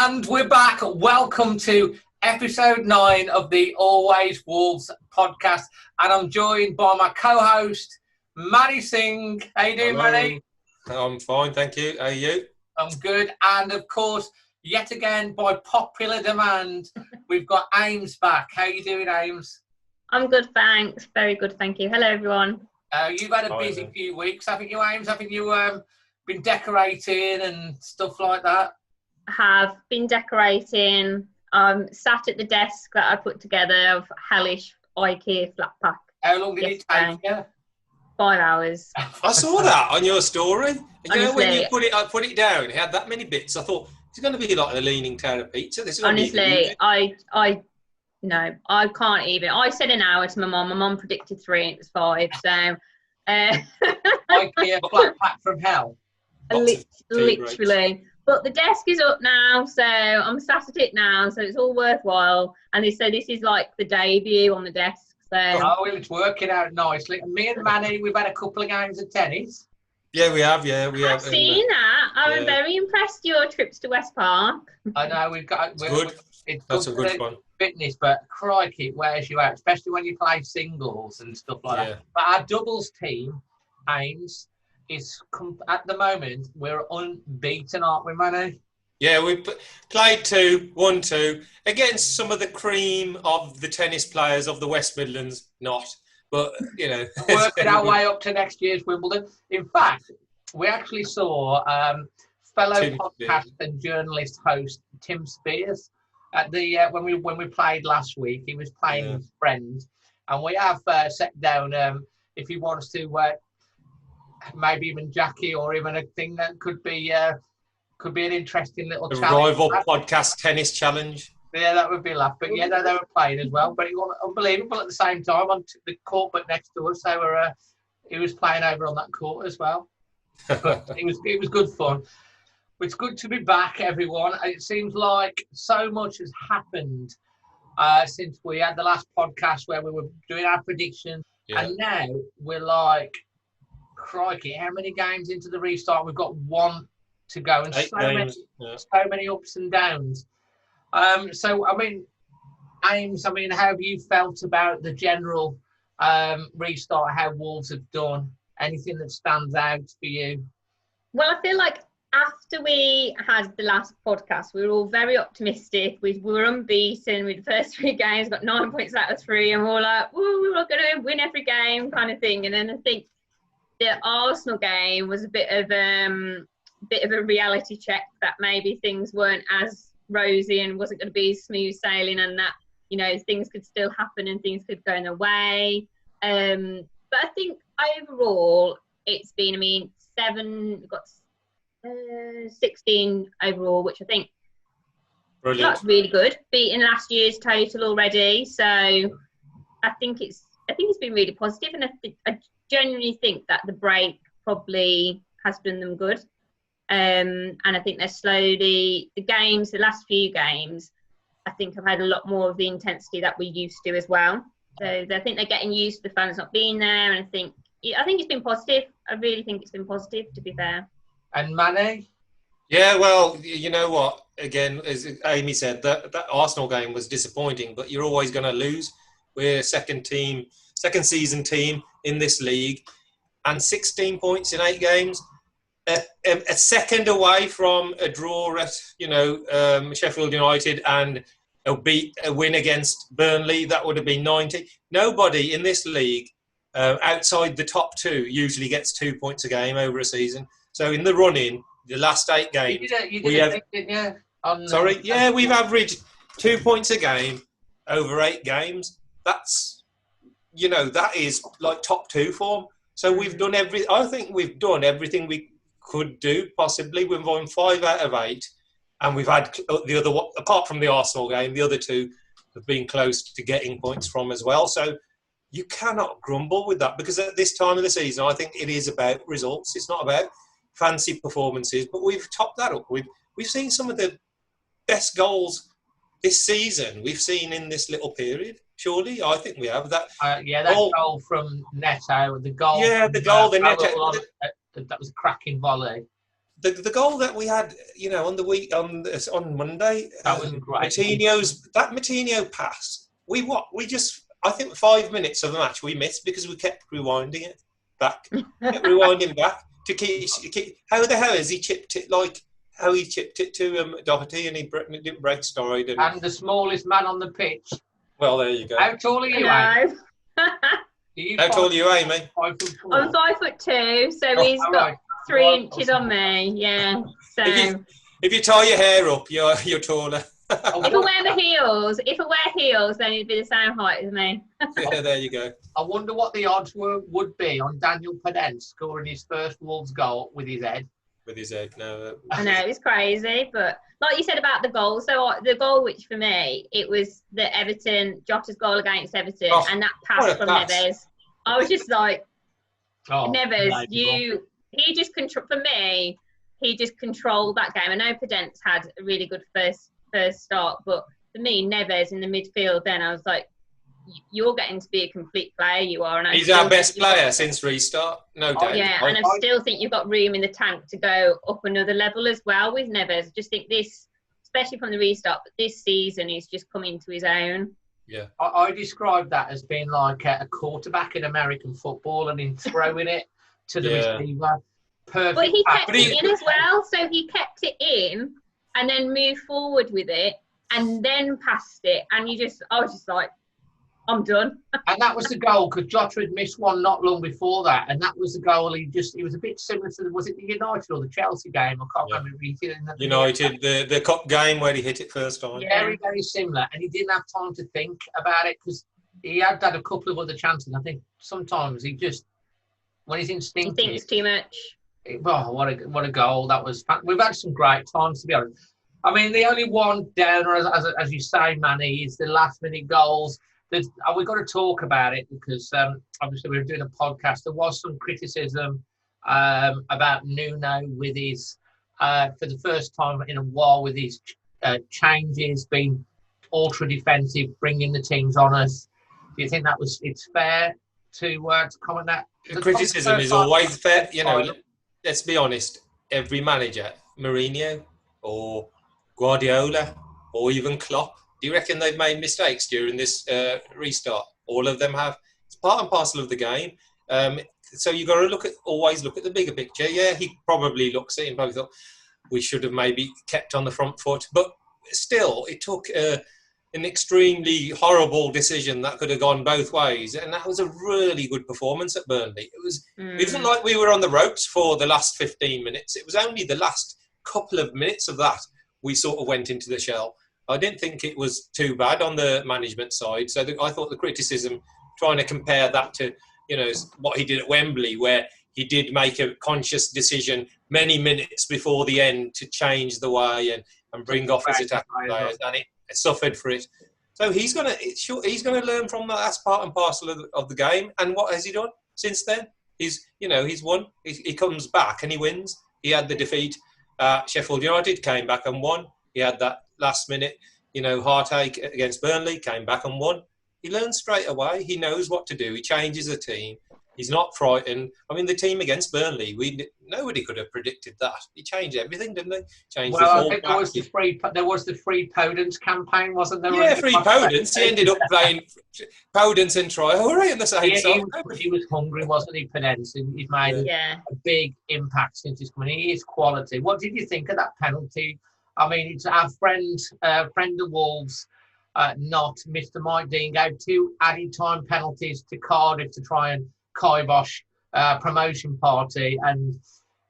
And we're back. Welcome to episode 9 of the Always Wolves podcast. And I'm joined by my co-host, Manny Singh. How you doing, Hello. Manny? I'm fine, thank you. How are you? I'm good. And of course, yet again, by popular demand, we've got Ames back. How you doing, Ames? I'm good, thanks. Very good, thank you. Hello, everyone. You've had a busy few weeks, haven't you, Ames? Haven't you been decorating and stuff like that? Have been decorating. Sat at the desk that I put together of hellish IKEA flat pack. How long did it take you? 5 hours. I saw that on your story. And you know, when Honestly, you put it down, it had that many bits. I thought it's going to be like a leaning tower of pizza. This is honestly, no, I can't even. I said an hour to my mum. My mum predicted 3 and it was 5. So, IKEA flat pack from hell. Literally. But the desk is up now, so I'm sat at it now, so it's all worthwhile. And they say this is like the debut on the desk. So it's working out nicely. And me and Manny, we've had a couple of games of tennis. Yeah, we have. I've seen that. I'm very impressed. Your trips to West Park. I know we've got. It's good. That's a good fun. Fitness, but crikey, it wears you out, especially when you play singles and stuff like that. But our doubles team, Ames, is at the moment we're unbeaten, aren't we, Manny? Yeah, we played 2, won 2 against some of the cream of the tennis players of the West Midlands. Not, but you know, working our way up to next year's Wimbledon. In fact, we actually saw fellow podcast and journalist host Tim Spears at the when we played last week. He was playing his friend, and we have set down if he wants to. Maybe even Jackie, or even a thing that could be an interesting little challenge. Rival podcast tennis challenge. Yeah, that would be a laugh. But yeah, they were playing as well. But it was unbelievable at the same time on the court, but next to us, he was playing over on that court as well. But it was good fun. It's good to be back, everyone. It seems like so much has happened since we had the last podcast where we were doing our predictions, and now we're like, crikey, how many games into the restart? We've got 1 to go, and so many ups and downs. So, I mean, Ames, how have you felt about the general restart, how Wolves have done? Anything that stands out for you? Well, I feel like after we had the last podcast, we were all very optimistic. We were unbeaten with the first 3 games, got 9 points out of 3, and we were like, "Woo, we were going to win every game," kind of thing. And then I think the Arsenal game was a bit of a reality check that maybe things weren't as rosy and wasn't going to be smooth sailing, and that, you know, things could still happen and things could go in their way. But I think overall it's been, we've got 16 overall, which I think that's really good, beating last year's total already. So I think it's been really positive, and I genuinely think that the break probably has done them good. And I think they're slowly, the last few games, I think have had a lot more of the intensity that we used to as well. So I think they're getting used to the fans not being there, and I think it's been positive. I really think it's been positive, to be fair. And Manny? Yeah, well, you know what? Again, as Amy said, that Arsenal game was disappointing, but you're always going to lose. We're a second season team in this league, and 16 points in 8 games. A second away from a draw at Sheffield United and a win against Burnley. That would have been 90. Nobody in this league outside the top 2 usually gets 2 points a game over a season. So in the run-in, the last 8 games, we've averaged 2 points a game over 8 games. That is like top 2 form. So we've done I think we've done everything we could do, possibly. We've won 5 out of 8, and we've had the other, apart from the Arsenal game, the other 2 have been close to getting points from as well. So you cannot grumble with that, because at this time of the season, I think it is about results. It's not about fancy performances, but we've topped that up. We've seen some of the best goals this season we've seen in this little period. Surely, I think we have that. Goal from Neto, the goal. Yeah, the goal, the Neto. That was a cracking volley. the goal that we had, on the week on Monday, That was great. Moutinho pass. I think 5 minutes of the match we missed because we kept rewinding it back, to keep. How the hell has he chipped it like how he chipped it to Doherty and he didn't break stride and the smallest man on the pitch. Well, there you go. How tall are you, Amy? How tall are you, Amy? I'm 5'2", so he's got 3 inches on me. Yeah. So if you tie your hair up, you're taller. if I wear heels, then he'd be the same height as me. Yeah, there you go. I wonder what the odds would be on Daniel Pedence scoring his first Wolves goal with his head. With his head, no. I know, it's crazy, but like you said about the goal, so the goal which for me, it was the Jota's goal against Everton, and that pass from Neves. I was just like, Neves, he just controlled that game. I know Pedence had a really good first start, but for me, Neves in the midfield, then I was like, you're getting to be a complete player, you are. And he's our best player since restart, no doubt. Yeah, and I still think you've got room in the tank to go up another level as well with Neves. I just think this, especially from the restart, but this season he's just come into his own. Yeah, I describe that as being like a quarterback in American football and in throwing it to the receiver. Perfect. But he kept it in as well, so he kept it in and then moved forward with it and then passed it, and I was just like, I'm done. And that was the goal, because Jota had missed one not long before that, and that was the goal. He was a bit similar to, was it the United or the Chelsea game? I can't remember. United, the cup game where he hit it first time. Yeah, very similar, and he didn't have time to think about it because he had a couple of other chances. I think sometimes he just, when he's instinctive, he thinks too much. Oh, what a goal that was! We've had some great times, to be honest. I mean, the only one downer, as you say, Manny, is the last-minute goals. We've got to talk about it because obviously we were doing a podcast. There was some criticism about Nuno with his, for the first time in a while, with his changes, being ultra-defensive, bringing the teams on us. Do you think it's fair to comment that? The criticism is always fair. Let's be honest. Every manager, Mourinho or Guardiola or even Klopp, do you reckon they've made mistakes during this restart? All of them have. It's part and parcel of the game. So you've got to always look at the bigger picture. Yeah, he probably looks at it and probably thought we should have maybe kept on the front foot. But still, it took an extremely horrible decision that could have gone both ways. And that was a really good performance at Burnley. It wasn't like we were on the ropes for the last 15 minutes. It was only the last couple of minutes of that we sort of went into the shell. I didn't think it was too bad on the management side. So I thought the criticism, trying to compare that to, what he did at Wembley, where he did make a conscious decision many minutes before the end to change the way and bring off his attacking players, and it suffered for it. So he's going to learn from that. That's part and parcel of the game. And what has he done since then? He's won. He comes back and he wins. He had the defeat. Sheffield United came back and won. He had that last minute, heartache against Burnley, came back and won. He learns straight away. He knows what to do. He changes the team. He's not frightened. I mean, the team against Burnley, nobody could have predicted that. He changed everything, didn't he? I think there was the free Podence campaign, wasn't there? Yeah, free Podence. He ended up playing Podence and Traore in the same side. He was hungry, wasn't he, Podence? He's made a big impact since he's come in. He is quality. What did you think of that penalty? I mean, it's our friend of Wolves, not Mr. Mike Dean, gave 2 added time penalties to Cardiff to try and kibosh promotion party, and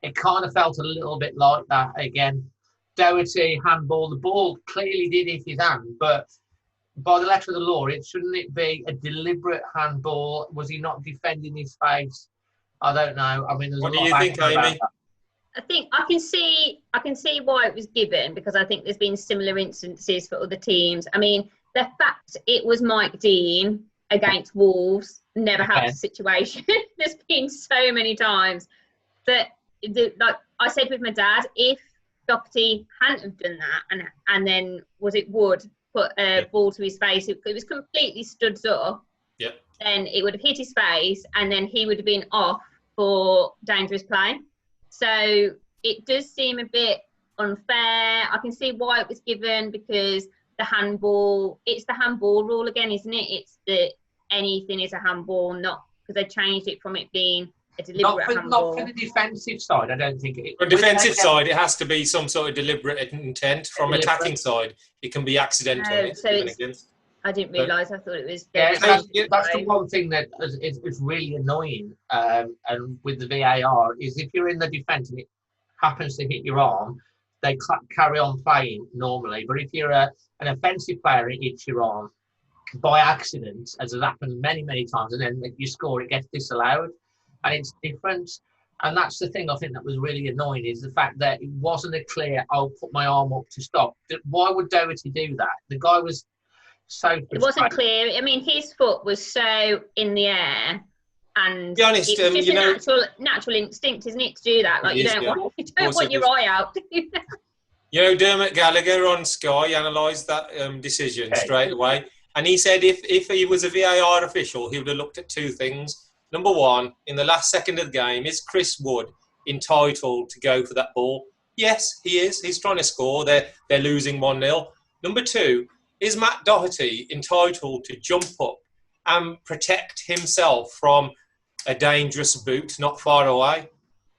it kind of felt a little bit like that again. Doherty handball, the ball clearly did hit his hand, but by the letter of the law, shouldn't it be a deliberate handball? Was he not defending his face? I don't know. I mean, there's what a lot do you think, Amy? I think I can see why it was given, because I think there's been similar instances for other teams. I mean, the fact it was Mike Dean against Wolves never helps the situation. There's been so many times that, like I said with my dad, if Doherty hadn't have done that and then Wood put a ball to his face, it was completely stood up. Yeah. Then it would have hit his face, and then he would have been off for dangerous play. So it does seem a bit unfair. I can see why it was given, because it's the handball rule again, isn't it? It's that anything is a handball, not because they changed it from it being a deliberate handball. Not for the defensive side, I don't think. From defensive side, it has to be some sort of deliberate intent. From attacking side, it can be accidental. I didn't realise. I thought it was. That's the one thing that is really annoying. And with the VAR is if you're in the defence and it happens to hit your arm, they carry on playing normally. But if you're an offensive player, it hits your arm by accident, as has happened many, many times, and then you score, it gets disallowed, and it's different. And that's the thing I think that was really annoying, is the fact that it wasn't a clear, I'll put my arm up to stop. Why would Doherty do that? The guy was so... It wasn't clear. I mean, his foot was so in the air, and be honest, it's just a natural instinct, isn't it, to do that? Like, you don't want your eye out, do you? You know, Dermot Gallagher on Sky analysed that decision straight away. And he said if he was a VAR official, he would have looked at two things. Number one, in the last second of the game, is Chris Wood entitled to go for that ball? Yes, he is. He's trying to score. They're losing 1-0. Number two, is Matt Doherty entitled to jump up and protect himself from a dangerous boot not far away?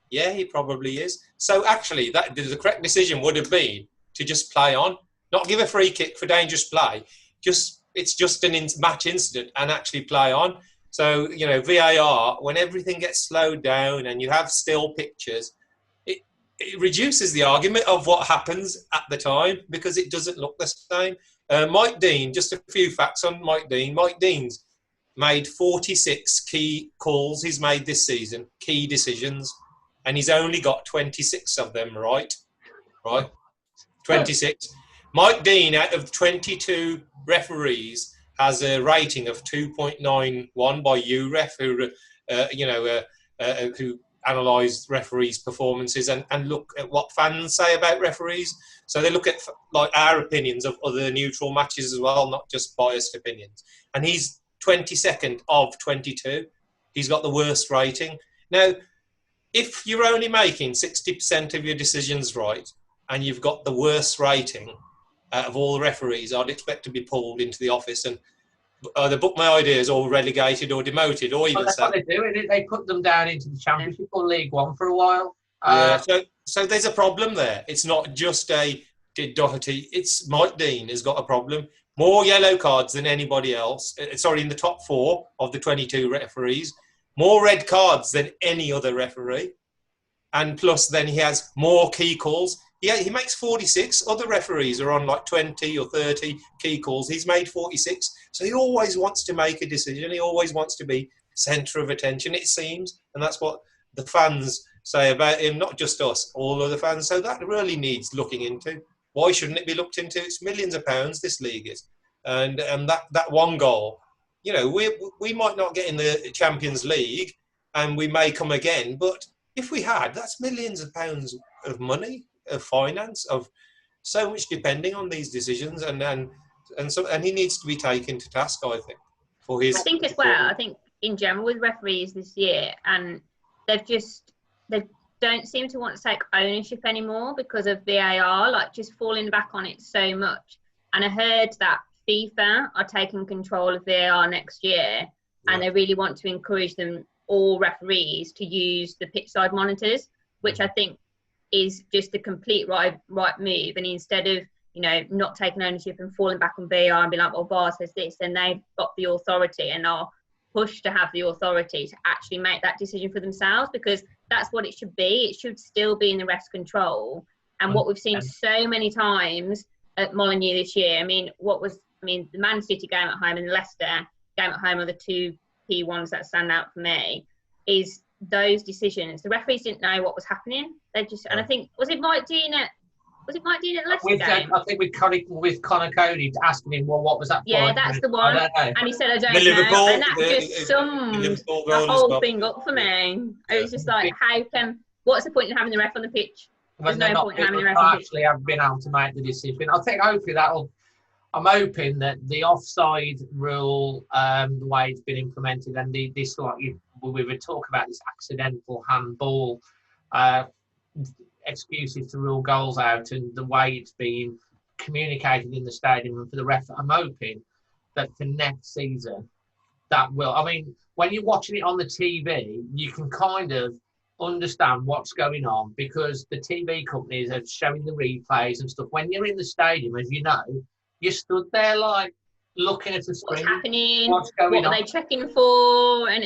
Yeah, he probably is. So actually, the correct decision would have been to just play on, not give a free kick for dangerous play. It's just an match incident and actually play on. So, you know, VAR, when everything gets slowed down and you have still pictures, it reduces the argument of what happens at the time because it doesn't look the same. Mike Dean, just a few facts on Mike Dean. Mike Dean's made 46 key calls he's made this season, key decisions, and he's only got 26 of them right? 26. Mike Dean, out of 22 referees, has a rating of 2.91 by UREF, who analyse referees' performances and look at what fans say about referees. So they look at like our opinions of other neutral matches as well, not just biased opinions. And he's 22nd of 22. He's got the worst rating. Now, if you're only making 60% of your decisions right and you've got the worst rating out of all the referees, I'd expect to be pulled into the office and either book my ideas or relegated or demoted or even that's what they do, isn't it? They put them down into the Championship or League One for a while. So there's a problem there. It's not just did Doherty, it's Mike Dean has got a problem. More yellow cards than anybody else. In the top 4 of the 22 referees. More red cards than any other referee. And plus then he has more key calls. Yeah, he makes 46. Other referees are on like 20 or 30 key calls. He's made 46. So he always wants to make a decision. He always wants to be centre of attention, it seems. And that's what the fans say about him, not just us, all of the fans. So that really needs looking into. Why shouldn't it be looked into? It's millions of pounds, this league is. And that one goal, you know, we might not get in the Champions League and we may come again. But if we had, that's millions of pounds of money, of finance, of so much depending on these decisions, and he needs to be taken to task, I think, for his. I think as well. I think in general with referees this year, and they don't seem to want to take ownership anymore because of VAR, like just falling back on it so much. And I heard that FIFA are taking control of VAR next year, and they really want to encourage all referees to use the pitch side monitors, which I think is just a complete right move. And instead of, you know, not taking ownership and falling back on VAR and be like, well, VAR says this, and they've got the authority and are pushed to have the authority to actually make that decision for themselves, because that's what it should be. It should still be in the ref's control. And what we've seen so many times at Molineux this year, the Man City game at home and the Leicester game at home are the two key ones that stand out for me, is those decisions. The referees didn't know what was happening. They just, and I think, was it Mike Dean at Leicester game? I think with Connor Cody asking him, well, what was that? Yeah, that's the one. And he said, I don't know. Liverpool, and that just summed the whole thing up for me. It was just like, what's the point in having the ref on the pitch? There's no point in having the ref on the pitch. Actually have been able to make the decision. I think hopefully I'm hoping that the offside rule, the way it's been implemented, and we would talk about this accidental handball, excuses to rule goals out and the way it's being communicated in the stadium and for the ref. I'm hoping that for next season, that will. I mean, when you're watching it on the TV, you can kind of understand what's going on because the TV companies are showing the replays and stuff. When you're in the stadium, as you know, you stood there like looking at the screen. What's happening? What's going what on? Are they checking for? And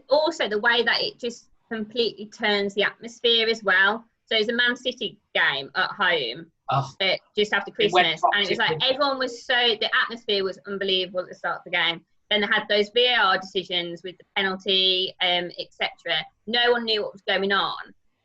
also the way that it just completely turns the atmosphere as well. So it's a Man City game at home just after Christmas, and it was like everyone was the atmosphere was unbelievable at the start of the game. Then they had those VAR decisions with the penalty, etc. No one knew what was going on,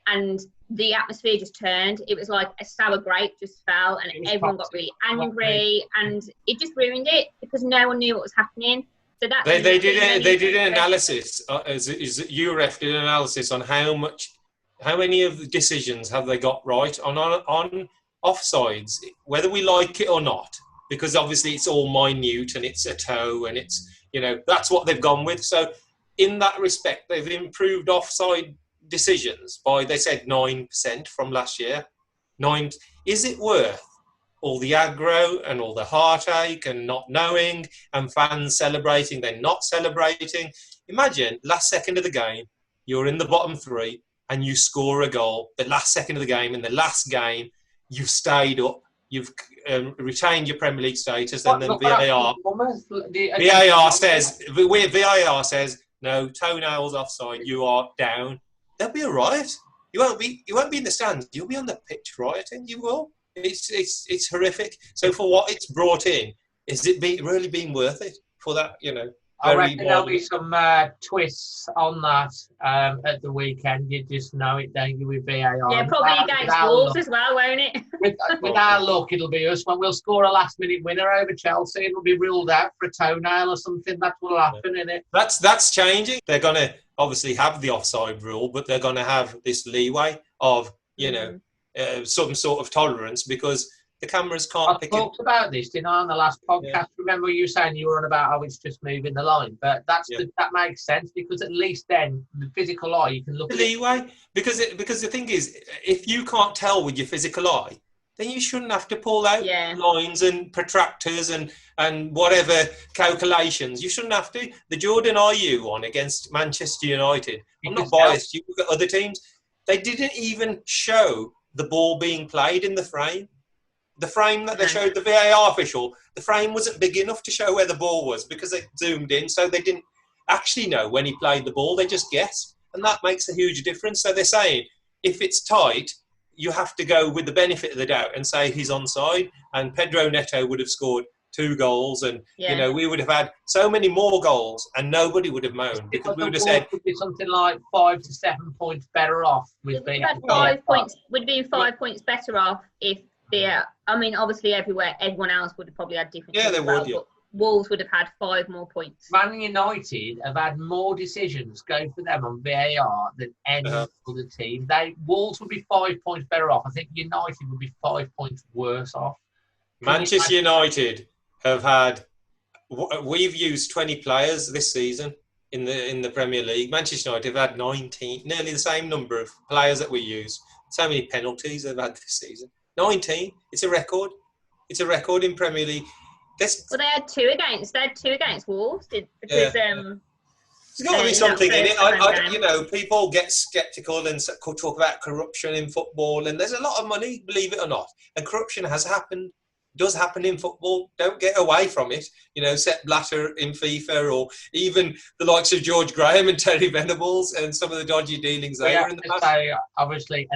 and the atmosphere just turned. It was like a sour grape just fell, and everyone got really angry, and it just ruined it because no one knew what was happening. So that they did an analysis. Euref did an analysis on how many of the decisions have they got right on offsides, whether we like it or not, because obviously it's all minute and it's a toe and it's, that's what they've gone with. So in that respect, they've improved offside decisions by, they said 9% from last year. 9. Is it worth all the aggro and all the heartache and not knowing and fans celebrating, they're not celebrating? Imagine last second of the game, you're in the bottom 3 and you score a goal, the last second of the game, in the last game, you've stayed up, you've retained your Premier League status, and then VAR says, no, toenails offside, you are down. There'll be a riot. You won't be in the stands. You'll be on the pitch rioting. You will. It's horrific. So for what it's brought in, is it really been worth it for that? I reckon there'll be some twists on that at the weekend. You just know it, don't you, with VAR? Yeah, probably against Wolves as well, won't it? with our luck, it'll be us. When we'll score a last-minute winner over Chelsea, it'll be ruled out for a toenail or something. That's what'll happen, isn't it? That's changing. They're going to obviously have the offside rule, but they're going to have this leeway of, some sort of tolerance because the cameras can't pick it. I talked about this, didn't I, on the last podcast? Yeah. Remember you saying you were on about how it's just moving the line, but that makes sense because at least then the physical eye you can look at leeway. Because the thing is, if you can't tell with your physical eye, then you shouldn't have to pull out lines and protractors and whatever calculations. You shouldn't have to. The Jordan Ayew one against Manchester United, I'm not biased, you look at other teams, they didn't even show the ball being played in the frame. The frame that they showed the VAR official, the frame wasn't big enough to show where the ball was because they zoomed in, so they didn't actually know when he played the ball. They just guessed, and that makes a huge difference. So they're saying if it's tight, you have to go with the benefit of the doubt and say he's onside. And Pedro Neto would have scored 2 goals, and we would have had so many more goals, and nobody would have moaned because we would have said would be something like 5 to 7 points better off with being 5 points. Would be 5 points better off if. I mean, obviously, everyone else would have probably had different. Yeah, they would. Yeah. Wolves would have had 5 more points. Man United have had more decisions go for them on VAR than any other team. Wolves would be 5 points better off. I think United would be 5 points worse off. Manchester United have had. We've used 20 players this season in the Premier League. Manchester United have had 19, nearly the same number of players that we use. So many penalties they've had this season. 19. It's a record. It's a record in Premier League. Well, they had 2 against Wolves. Because there's got to be something in it. People get sceptical and talk about corruption in football, and there's a lot of money, believe it or not. And corruption does happen in football. Don't get away from it. Sepp Blatter in FIFA, or even the likes of George Graham and Terry Venables, and some of the dodgy dealings they were in the past. Obviously,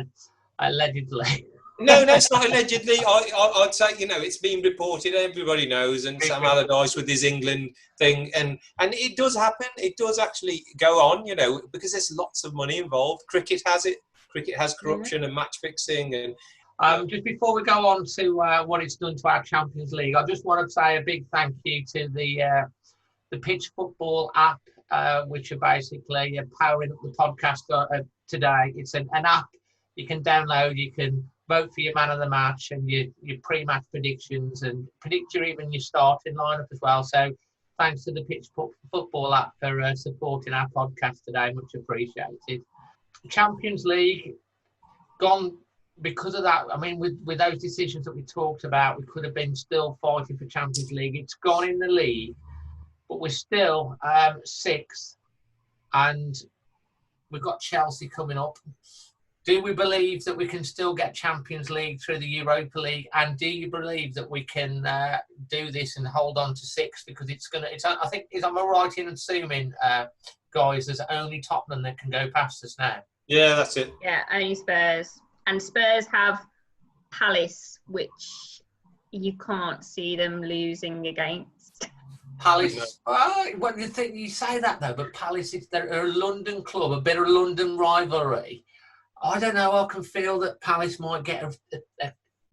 allegedly. No, it's not allegedly. I'd say, it's been reported, everybody knows, and Sam Allardyce with his England thing, and it does happen. It does actually go on, because there's lots of money involved. Cricket has it. Cricket has corruption and match fixing. And just before we go on to what it's done to our Champions League, I just want to say a big thank you to the Pitch Football app, which are basically powering up the podcast today. It's an app you can download. You can vote for your man of the match and your pre-match predictions and predict your starting lineup as well. So thanks to the Pitch Football app for supporting our podcast today. Much appreciated. Champions League gone because of that, I mean, with those decisions that we talked about, we could have been still fighting for Champions League. It's gone in the league, but we're still sixth, and we've got Chelsea coming up. Do we believe that we can still get Champions League through the Europa League? And do you believe that we can do this and hold on to sixth? Because I think, am I right in assuming, guys, there's only Tottenham that can go past us now? Yeah, that's it. Yeah, only Spurs. And Spurs have Palace, which you can't see them losing against. Palace. Well, you say that though, but Palace, they're a London club, a bit of London rivalry. I don't know. I can feel that Palace might get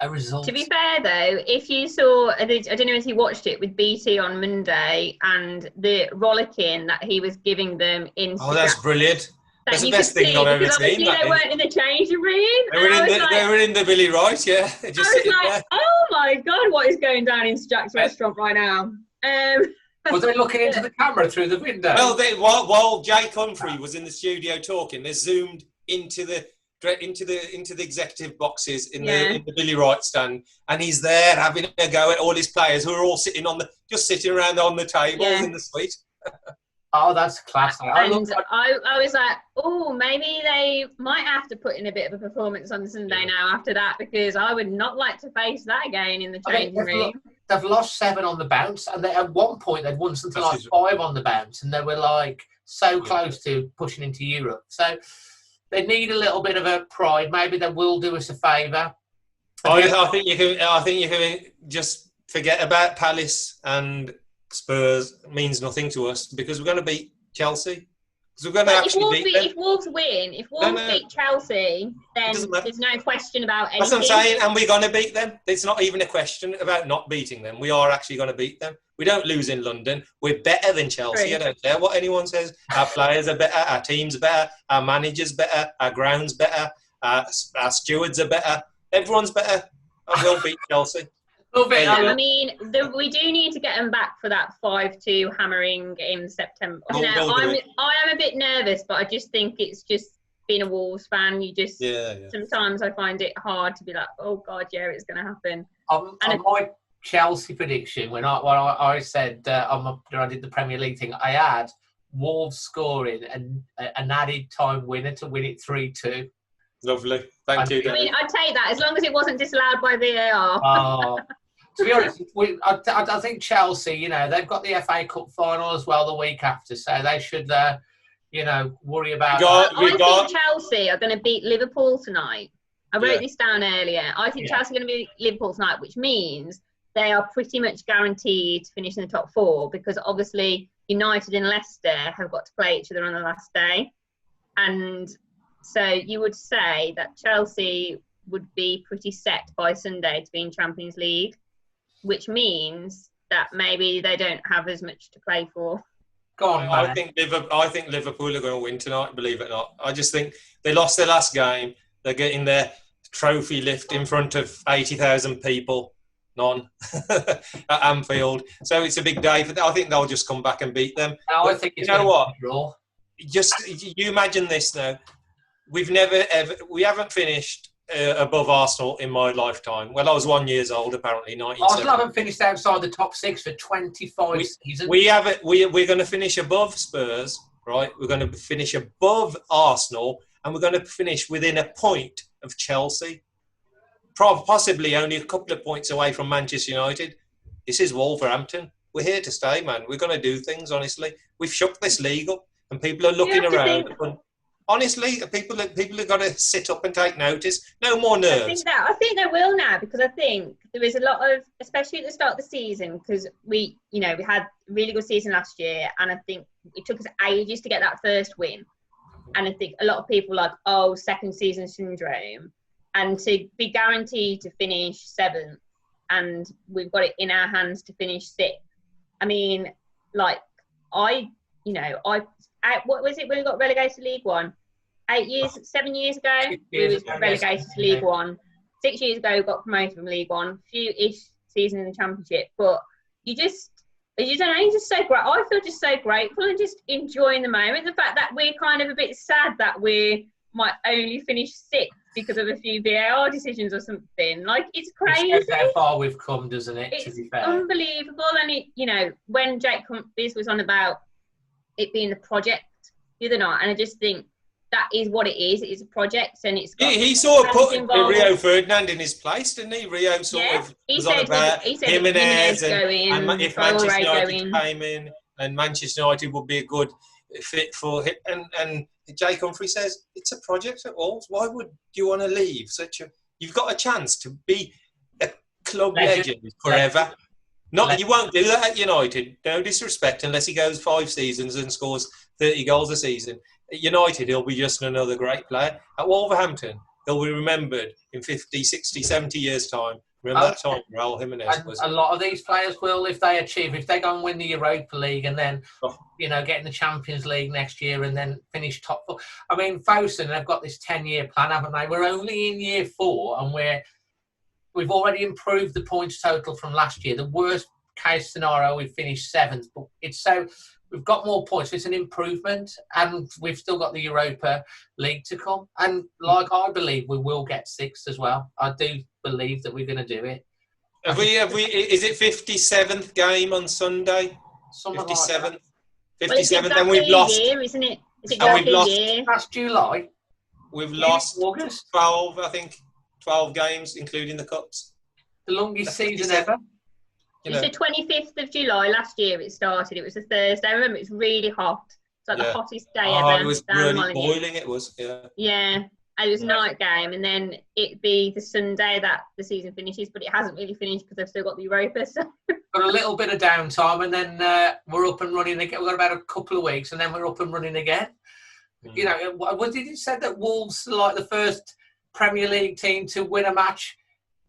a result. To be fair, though, if you saw, I don't know if you watched it with BT on Monday, and the rollicking that he was giving them in. Oh, that's brilliant. That's the best thing I've ever seen. They weren't in the changing room. They were in the Billy Wright, yeah. Just I was like, there. Oh my God, what is going down in Jack's restaurant right now? Was they looking into the camera through the window? Well, while Jake Humphrey was in the studio talking, they zoomed into the executive boxes in the Billy Wright stand, and he's there having a go at all his players who are all sitting around on the tables in the suite. Oh, that's classic. I was like, oh, maybe they might have to put in a bit of a performance on Sunday now after that, because I would not like to face that again in the changing room. They've lost 7 on the bounce, and at one point they'd won something like 5 on the bounce, and they were like so close to pushing into Europe. So they need a little bit of a pride. Maybe they will do us a favour. I think you can just forget about Palace and Spurs. It means nothing to us because we're going to beat Chelsea. Because we're going to actually beat them. If Wolves win, if Wolves beat Chelsea, then there's no question about anything. That's what I'm saying, and we're going to beat them. It's not even a question about not beating them. We are actually going to beat them. We don't lose in London. We're better than Chelsea. I don't care what anyone says. Our players are better. Our team's better. Our manager's better. Our ground's better. Our stewards are better. Everyone's better. And we'll beat Chelsea. I mean, we do need to get them back for that 5-2 hammering in September. I am a bit nervous, but I just think it's just being a Wolves fan. You just sometimes I find it hard to be like, oh God, it's going to happen. On my Chelsea prediction, when I said after I did the Premier League thing, I had Wolves scoring an added time winner to win it 3-2. Lovely, thank you. I mean, I'd take that as long as it wasn't disallowed by VAR. To be honest, I think Chelsea, they've got the FA Cup final as well the week after, so they should, worry about. I think Chelsea are going to beat Liverpool tonight. I wrote this down earlier. I think Chelsea are going to beat Liverpool tonight, which means they are pretty much guaranteed to finish in the top 4 because obviously United and Leicester have got to play each other on the last day, and so you would say that Chelsea would be pretty set by Sunday to be in Champions League, which means that maybe they don't have as much to play for. Go on, I think Liverpool are going to win tonight, believe it or not. I just think they lost their last game. They're getting their trophy lift in front of 80,000 people, none, at Anfield. So it's a big day for them. I think they'll just come back and beat them. No, I think it's what? Just you imagine this now. We haven't finished above Arsenal in my lifetime. Well, I was 1 year old, apparently, 1970. Arsenal haven't finished outside the top 6 for 25 seasons. We're going to finish above Spurs, right? We're going to finish above Arsenal, and we're going to finish within a point of Chelsea. Possibly only a couple of points away from Manchester United. This is Wolverhampton. We're here to stay, man. We're going to do things, honestly. We've shook this league up, and people are looking around. Honestly, people have got to sit up and take notice. No more nerves. I think they will now, because I think there is a lot of, especially at the start of the season, because we had a really good season last year, and I think it took us ages to get that first win. And I think a lot of people are like, second season syndrome, and to be guaranteed to finish 7th, and we've got it in our hands to finish 6th. I mean, what was it when we got relegated to League One? 7 years ago, we was relegated to League One. 6 years ago, we got promoted from League One. Few-ish seasons in the Championship, but you don't know, you're just so I feel just so grateful and just enjoying the moment. The fact that we're kind of a bit sad that we're might only finish 6th because of a few VAR decisions or something. Like, it's crazy. It shows how far we've come, doesn't it? It's to be fair, unbelievable. And it, you know, when Jake Humphries was on about it being the project the other night, and I just think that is what it is. It's a project, and it's got he sort of put involved. Rio Ferdinand in his place, didn't he? Rio sort of was on about Jimenez and if Manchester United came in, and Manchester United would be a good fit for him. And Jake Humphrey says it's a project at all. Why would you want to leave you've got a chance to be a club legend forever. You won't do that at United. No disrespect, unless he goes 5 seasons and scores 30 goals a season. At United, he'll be just another great player. At Wolverhampton, he'll be remembered in 50, 60, 70 years' time. Remember that time Raul Jimenez was. A lot of these players will, if they go and win the Europa League and then, get in the Champions League next year and then finish top 4. I mean, Fosun have got this 10-year plan, haven't they? We're only in year 4 and we've already improved the points total from last year. The worst case scenario, we finished 7th, but we've got more points. It's an improvement, and we've still got the Europa League to come. And I believe we will get 6th as well. I do believe that we're going to do it. Have we? Is it 57th game on Sunday? 57th. 57th, and we've lost. Year, isn't it? Is it and we've lost last July. We've lost August. 12, I think. 12 games, including the cups. The longest season ever. It's the 25th of July last year it started. It was a Thursday. I remember it was really hot. It's like the hottest day ever. It was really boiling, it was, Yeah. It was a night game, and then it'd be the Sunday that the season finishes, but it hasn't really finished because they've still got the Europa. So. Got a little bit of downtime, and then we're up and running again. We've got about a couple of weeks, and then we're up and running again. What did it say that Wolves are like the first Premier League team to win a match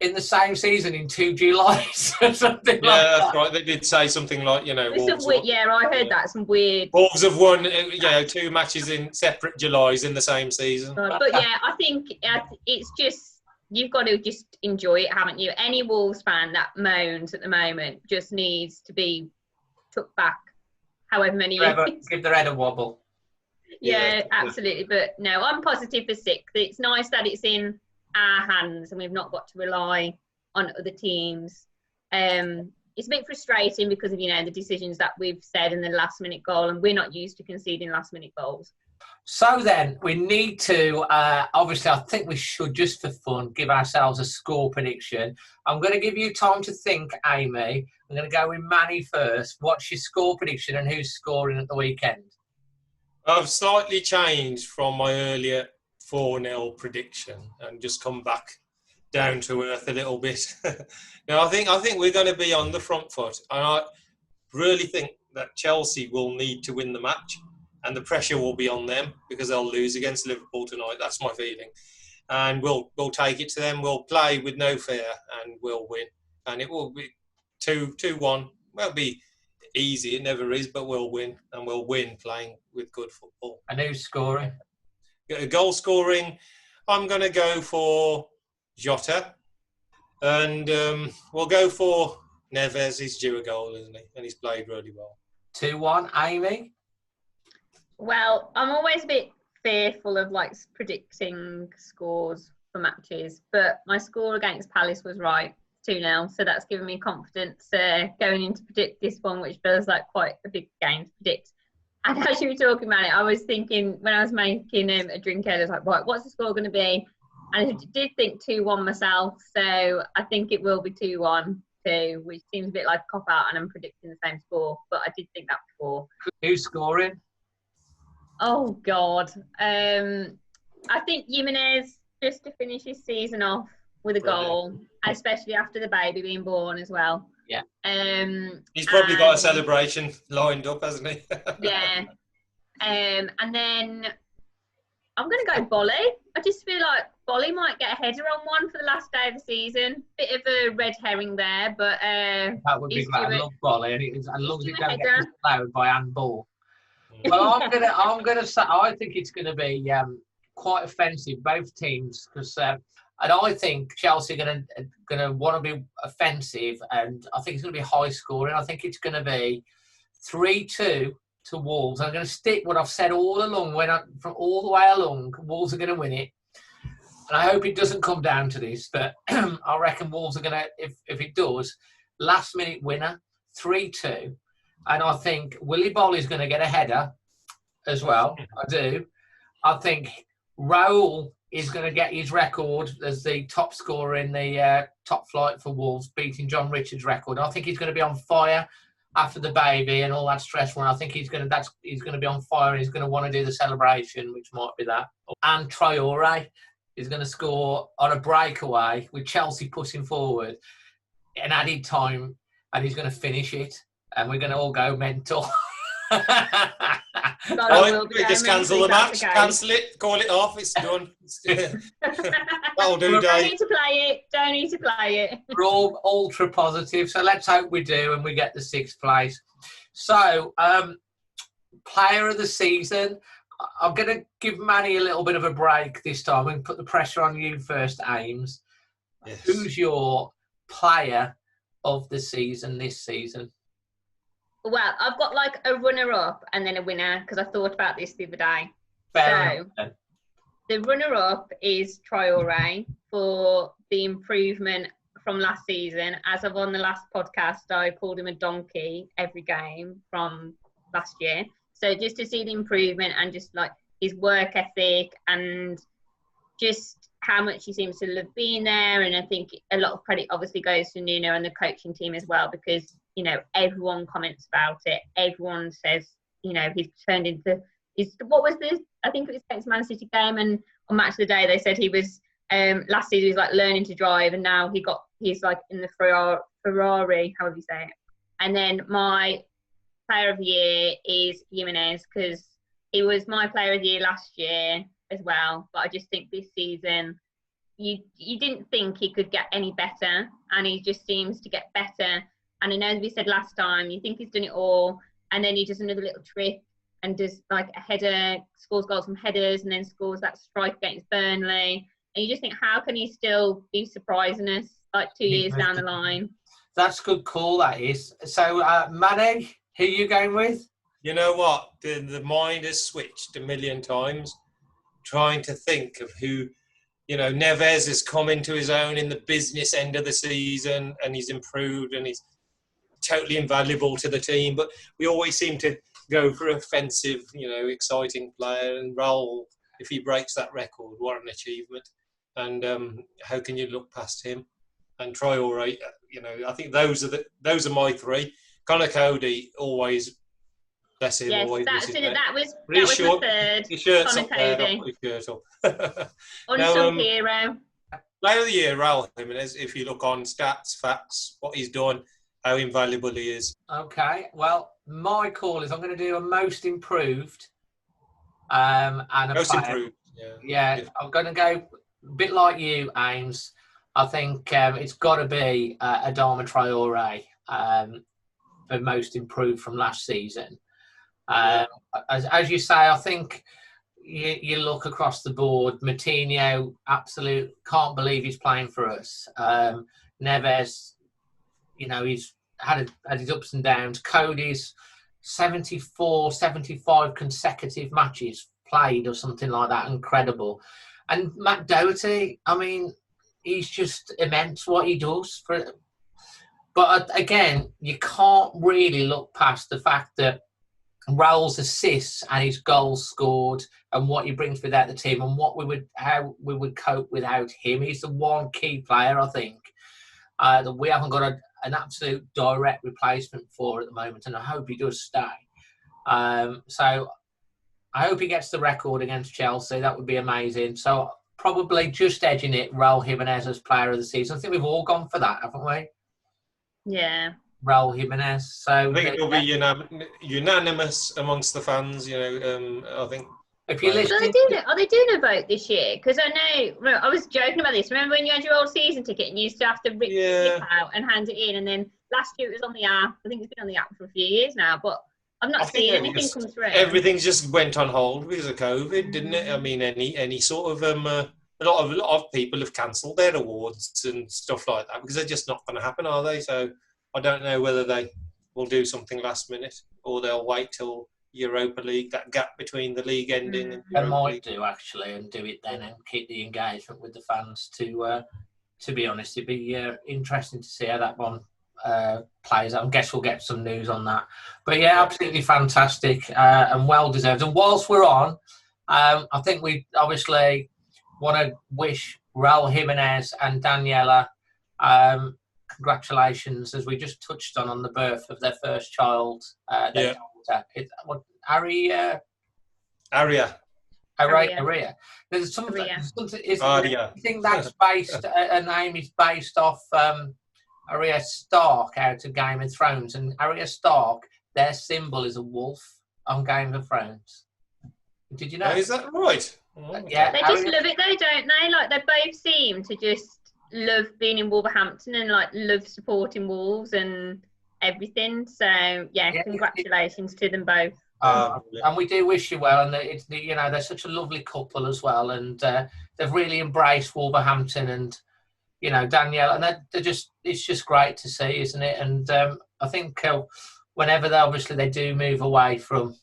in the same season in 2 Julys or something like that? That's right. They did say something like, Wolves. I heard that. Some weird. Wolves have won, 2 matches in separate Julys in the same season. But I think it's just, you've got to just enjoy it, haven't you? Any Wolves fan that moans at the moment just needs to be took back however many years. Give their head a wobble. Yeah, absolutely. But no, I'm positive for 6th. It's nice that it's in our hands and we've not got to rely on other teams. It's a bit frustrating because of the decisions that we've said in the last minute goal, and we're not used to conceding last minute goals. So then we need to obviously I think we should, just for fun, give ourselves a score prediction. I'm going to give you time to think, Amy. I'm going to go with Manny first. What's your score prediction and who's scoring at the weekend? I've slightly changed from my earlier 4-0 prediction and just come back down to earth a little bit. Now, I think we're going to be on the front foot. And I really think that Chelsea will need to win the match, and the pressure will be on them because they'll lose against Liverpool tonight. That's my feeling. And we'll take it to them. We'll play with no fear and we'll win. And it will be 2-1. Won't be easy, it never is, but we'll win, and we'll win playing with good football. And who's scoring? Goal scoring, I'm going to go for Jota, and we'll go for Neves. He's due a goal, isn't he? And he's played really well. 2-1, Amy? Well, I'm always a bit fearful of predicting scores for matches, but my score against Palace was right. 2-0, so that's given me confidence going in to predict this one, which feels like quite a big game to predict. And as you were talking about it, I was thinking when I was making a drink, I was like, right, what's the score going to be? And I did think 2-1 myself, so I think it will be 2-1 too, which seems a bit like a cop-out, and I'm predicting the same score, but I did think that before. Who's scoring? Oh, God. I think Jimenez, just to finish his season off with a goal, especially after the baby being born as well. Yeah. He's probably got a celebration lined up, hasn't he? Yeah. And then I'm going to go Bolly. I just feel like Bolly might get a header on one for the last day of the season. Bit of a red herring there, but that would be great. I love Bolly, and as long as it don't get disallowed by handball. Well, I'm gonna say I think it's going to be quite offensive, both teams, because. And I think Chelsea are going to want to be offensive, and I think it's going to be high scoring. I think it's going to be 3-2 to Wolves. I'm going to stick what I've said all along, from all the way along. Wolves are going to win it. And I hope it doesn't come down to this, but I reckon Wolves are going to, if it does, last-minute winner, 3-2. And I think Willy Boly is going to get a header as well. I do. I think Raul is going to get his record as the top scorer in the top flight for Wolves, beating John Richards' record. I think he's going to be on fire after the baby and all that stress run. I think he's going to be on fire and he's going to want to do the celebration, which might be that. And Traore is going to score on a breakaway with Chelsea pushing forward an added time, and he's going to finish it, and we're going to all go mental. Just cancel the match, cancel it, call it off, it's done. That'll do, Don't need to play it. We're all ultra positive, so let's hope we do and we get the 6th place. So, player of the season, I'm going to give Manny a little bit of a break this time and put the pressure on you first, Ames. Yes. Who's your player of the season this season? Well, I've got like a runner-up and then a winner because I thought about this the other day. Fair enough. The runner-up is Traore for the improvement from last season. As I've on the last podcast, I called him a donkey every game from last year. So just to see the improvement and just like his work ethic and just how much he seems to have been there. And I think a lot of credit obviously goes to Nuno and the coaching team as well, because, you know, everyone comments about it. Everyone says, you know, he's turned into what was this? I think it was against Man City game, and on Match of the Day they said he was last season he was like learning to drive, and now he's like in the Ferrari, however you say it. And then my player of the year is Jimenez, because he was my player of the year last year as well, but I just think this season you didn't think he could get any better, and he just seems to get better. And I know we said last time, you think he's done it all, and then he does another little trick and does like a header, scores goals from headers, and then scores that strike against Burnley. And you just think, how can he still be surprising us like 2 years down the line? That's a good call, that is. So, Manny, who are you going with? You know what? The mind has switched a million times trying to think of who, you know, Neves has come into his own in the business end of the season and he's improved and he's totally invaluable to the team. But we always seem to go for offensive, you know, exciting player. And Raul, if he breaks that record, what an achievement. And how can you look past him? And Traore, you know, I think those are my three. Connor Cody, always, bless him, yes, always. That was my third. His shirt's Connor up there, Cody. not put his shirt up. Unsung hero. Player of the year, Raul Jimenez, if you look on stats, facts, what he's done, how invaluable he is. Okay, well, my call is I'm going to do a most improved and a most player. Improved, yeah. I'm going to go a bit like you, Ames. I think it's got to be Adama Traore for most improved from last season. As you say, I think you look across the board. Moutinho, absolute, can't believe he's playing for us. Neves, you know, he's had his ups and downs. Cody's 74, 75 consecutive matches played or something like that. Incredible. And Matt Doherty, I mean, he's just immense what he does. But again, you can't really look past the fact that Raul's assists and his goals scored and what he brings without the team and how we would cope without him. He's the one key player, I think, that we haven't got an absolute direct replacement for at the moment, and I hope he does stay. So I hope he gets the record against Chelsea. That would be amazing. So probably just edging it, Raul Jimenez as player of the season. I think we've all gone for that, haven't we? Yeah. Raul Jimenez. So I think it'll be unanimous amongst the fans. You know, I think. If you're listening, are they doing a vote this year? Because I know I was joking about this. Remember when you had your old season ticket and you used to have to rip it out and hand it in, and then last year it was on the app. I think it's been on the app for a few years now, but I've not seen anything come through. Everything just went on hold because of COVID, didn't it? I mean, any sort of a lot of people have cancelled their awards and stuff like that because they're just not going to happen, are they? So I don't know whether they will do something last minute or they'll wait till Europa League, that gap between the league ending and I Europa might League. do actually, and do it then, and keep the engagement with the fans. To be honest, it'd be interesting to see how that one plays out. I guess we'll get some news on that. But yeah, absolutely fantastic and well deserved. And whilst we're on, I think we obviously want to wish Raul, Jimenez and Daniela congratulations, as we just touched on the birth of their first child. Their daughter. Aria. There's something. I think that's based. Her name is based off Arya Stark out of Game of Thrones, and Arya Stark, their symbol is a wolf on Game of Thrones. Did you know? Oh, is that right? Oh, yeah. They just love it though, don't they? Like, they both seem to just love being in Wolverhampton and like love supporting Wolves and everything. So yeah, congratulations to them both. And we do wish you well, and they're such a lovely couple as well, and they've really embraced Wolverhampton, and Daniela, and it's just great to see, isn't it? And I think whenever they do move away from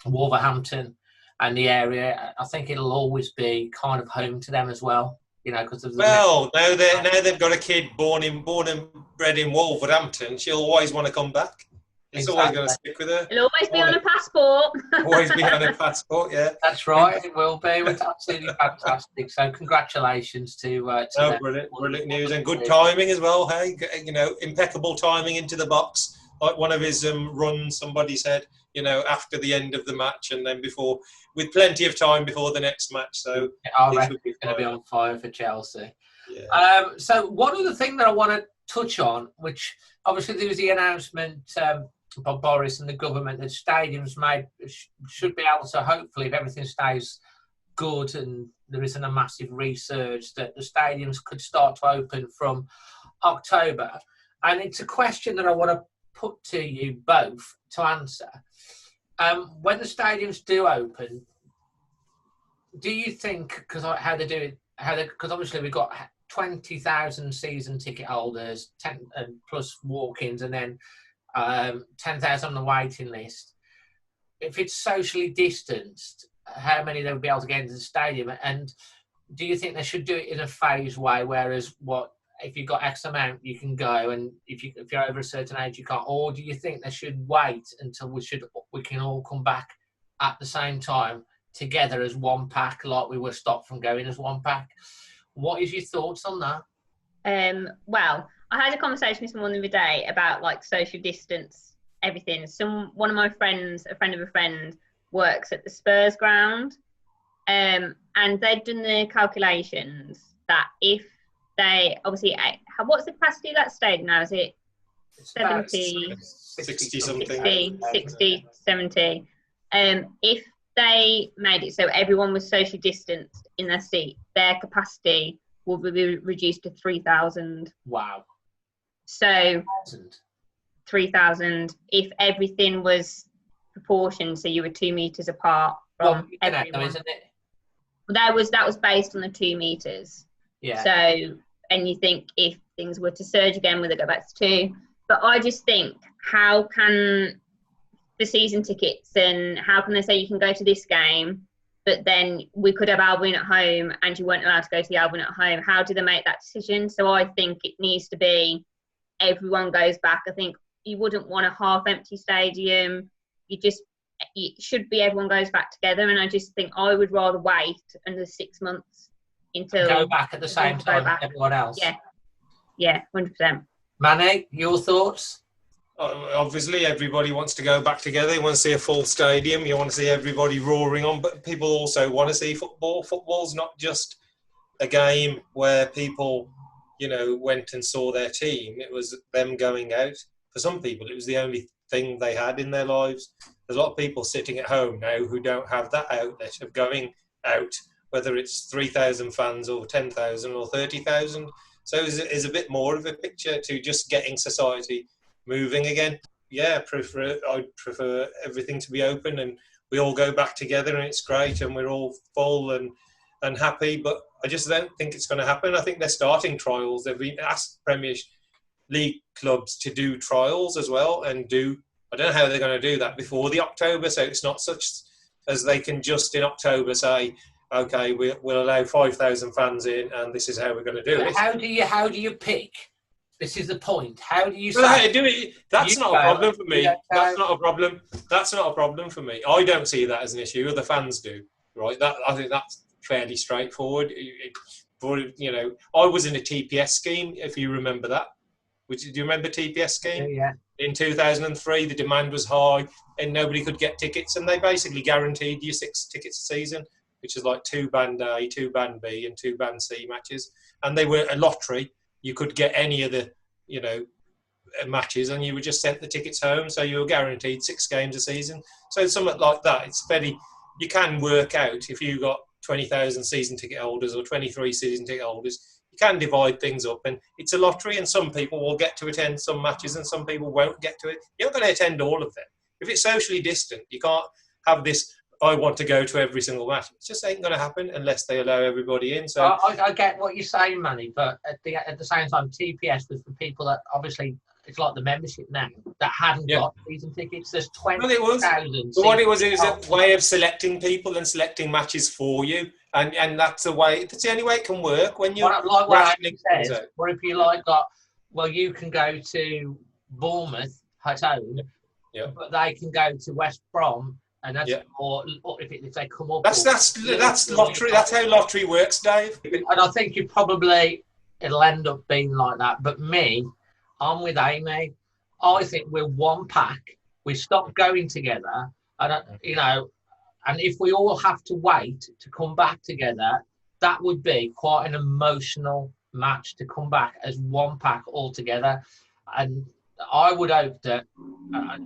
Wolverhampton and the area, I think it'll always be kind of home to them as well. Because of now they've got a kid born and bred in Wolverhampton. She'll always want to come back. It's always going to stick with her. It'll always be on a passport. Always be on a passport, yeah. That's right, it will be. It's absolutely fantastic. So congratulations to them. Brilliant news, and good timing as well, hey? Impeccable timing into the box. Like one of his runs, somebody said, after the end of the match and then before, with plenty of time before the next match. So I reckon it's going to be on fire for Chelsea. Yeah. So one other thing that I want to touch on, which obviously there was the announcement by Boris and the government that stadiums should be able to, hopefully, if everything stays good and there isn't a massive resurge, that the stadiums could start to open from October. And it's a question that I want to put to you both to answer. When the stadiums do open, do you think, because how they do it, because obviously we've got 20,000 season ticket holders, 10 plus walk-ins, and then 10,000 on the waiting list. If it's socially distanced, how many they would be able to get into the stadium? And do you think they should do it in a phased way? Whereas, if you've got X amount, you can go, and if you're over a certain age, you can't. Or do you think they should wait until we can all come back at the same time together as one pack, like we were stopped from going as one pack? What is your thoughts on that? Well, I had a conversation with someone the other day about like social distance, everything. One of my friends, a friend of a friend, works at the Spurs ground, and they'd done the calculations that if they obviously, what's the capacity of that stadium now? Is it 70, 60 something, 60, 70? If they made it so everyone was socially distanced in their seat, their capacity will be reduced to 3,000. Wow. So 3,000 if everything was proportioned, so you were 2 meters apart from everyone. Isn't it? That was based on the 2 meters. Yeah. So, and you think if things were to surge again, will they go back to 2? But I just think, how can the season tickets, and how can they say you can go to this game, but then we could have Albion at home and you weren't allowed to go to the Albion at home? How do they make that decision? So I think it needs to be everyone goes back. I think you wouldn't want a half-empty stadium. It should be everyone goes back together. And I just think I would rather wait under 6 months until go back at the same time as everyone else. Yeah, 100%. Manny, your thoughts? Obviously, everybody wants to go back together. You want to see a full stadium. You want to see everybody roaring on. But people also want to see football. Football's not just a game where people, went and saw their team. It was them going out. For some people, it was the only thing they had in their lives. There's a lot of people sitting at home now who don't have that outlet of going out, whether it's 3,000 fans or 10,000 or 30,000. So it's a bit more of a picture to just getting society moving again. Yeah, I'd prefer everything to be open and we all go back together and it's great and we're all full and happy. But I just don't think it's going to happen. I think they're starting trials. They've been asked Premier League clubs to do trials as well and do I don't know how they're going to do that before the October, so it's not such as they can just in October say, okay, we'll allow 5,000 fans in, and this is how we're going to do it. How do you pick? This is the point. How do you say? Well, do it? That's not a problem for me. That's not a problem. That's not a problem for me. I don't see that as an issue. Other fans do, right? I think that's fairly straightforward. You know, I was in a TPS scheme, if you remember that. Do you remember TPS scheme? Yeah. In 2003, the demand was high and nobody could get tickets, and they basically guaranteed you 6 tickets a season, which is like 2 Band A, 2 Band B, and 2 Band C matches. And they were a lottery. You could get any of the, you know, matches, and you were just sent the tickets home, so you were guaranteed 6 games a season. So something like that, it's very. You can work out if you got 20,000 season ticket holders or 23 season ticket holders. You can divide things up, and it's a lottery, and some people will get to attend some matches and some people won't get to it. You're not going to attend all of them. If it's socially distant, you can't have this, I want to go to every single match. It just ain't going to happen unless they allow everybody in. So I get what you're saying, Manny, but at the same time, TPS was for people that obviously, it's like the membership now, that hadn't got season tickets. There's 20,000. But what it was a way of selecting people and selecting matches for you. And that's the way. That's the only way it can work when you. Like what Andy says, or if you got, well, you can go to Bournemouth at home, but they can go to West Brom, and that's or if they come up. That's lottery. That's how lottery works, Dave. And I think it'll end up being like that. But me, I'm with Amy. I think we're one pack. We stop going together, and you know. And if we all have to wait to come back together, that would be quite an emotional match to come back as one pack all together. And I would hope that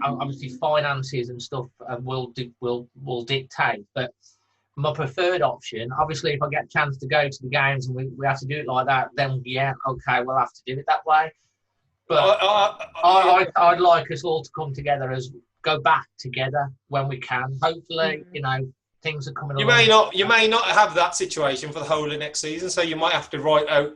obviously finances and stuff will dictate. But my preferred option, obviously, if I get a chance to go to the games and we have to do it like that, then okay, we'll have to do it that way. But I'd like us all to come together go back together when we can. Hopefully, you know, things are coming along. You may not have that situation for the whole of next season, so you might have to write out